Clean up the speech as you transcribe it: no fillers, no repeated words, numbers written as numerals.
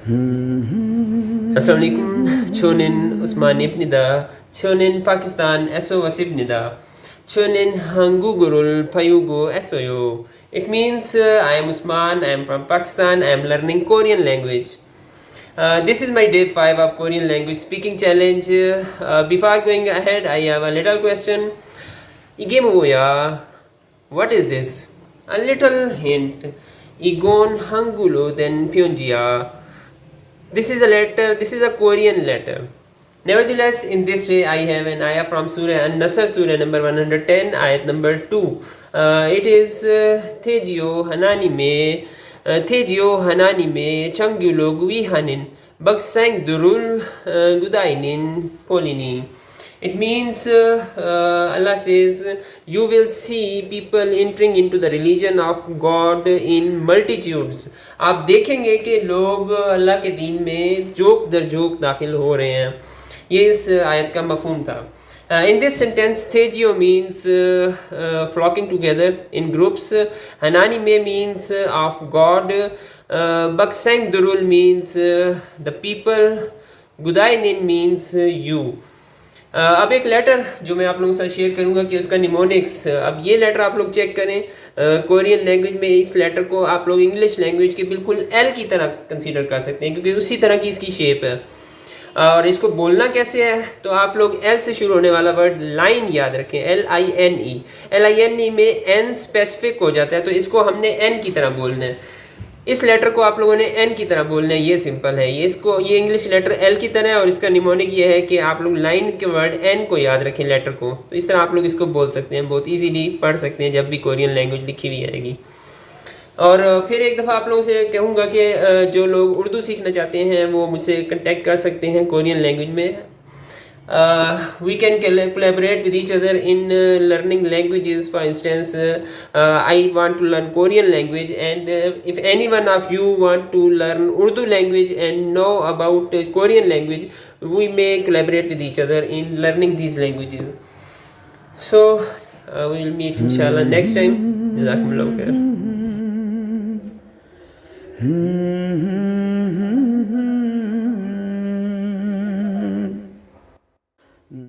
Assalamu alaikum. Chonin Usman ibnida. Chonin Pakistan eso wasibnida. Chonin Hangugurul Payugo esoyo. It means I am Usman, I am from Pakistan, I am learning Korean language. This is my day 5 of Korean language speaking challenge. Before going ahead, I have a little question. Igemuya, what is this? A little hint. Igon Hangulo then Pyonjia. This is a letter, this is a Korean letter. Nevertheless, in this day I have an ayah from Surah An-Nasr, Surah number 110, ayat number 2. It is Thejio Hanani me, Thejio Hanani me, Changyulo Gui Hanin, Bagsang Durul Gudainin Polini. It means Allah says you will see people entering into the religion of God in multitudes. आप देखेंगे कि लोग अल्लाह के दीन में joke दर joke दाखिल हो रहे हैं. ये इस आयत का मफहूम था. In this sentence, Thejio means flocking together in groups. Hananime means of God. Baksang Durul means the people. Gudainin means you. अब एक लेटर जो मैं आप लोगों के साथ शेयर करूंगा कि उसका निमोनिक्स. अब ये लेटर आप लोग चेक करें. कोरियन लैंग्वेज में इस लेटर को आप लोग इंग्लिश लैंग्वेज के बिल्कुल एल की तरह कंसीडर कर सकते हैं क्योंकि उसी तरह की इसकी शेप है. और इसको बोलना कैसे है तो आप लोग एल से शुरू होने वाला वर्ड लाइन याद रखें. LINE में एन स्पेसिफिक हो जाता है तो इसको हमने एन की तरह बोलना है. इस लेटर को आप लोगों ने एन की तरह बोलना है. ये सिंपल है. ये इंग्लिश लेटर एल की तरह है और इसका निमोनिक ये है कि आप लोग लाइन के वर्ड एन को याद रखें लेटर को. तो इस तरह आप लोग इसको बोल सकते हैं. बहुत इजीली पढ़ सकते हैं जब भी कोरियन लैंग्वेज लिखी हुई आएगी. और फिर एक दफ़ा आप लोगों से कहूँगा कि जो लोग उर्दू सीखना चाहते हैं वो मुझसे कांटेक्ट कर सकते हैं कोरियन लैंग्वेज में. We can collaborate with each other in learning languages. For instance, I want to learn Korean language, and if any one of you want to learn Urdu language and know about Korean language, we may collaborate with each other in learning these languages. So we will meet inshallah next time. Jazakumullahu khair.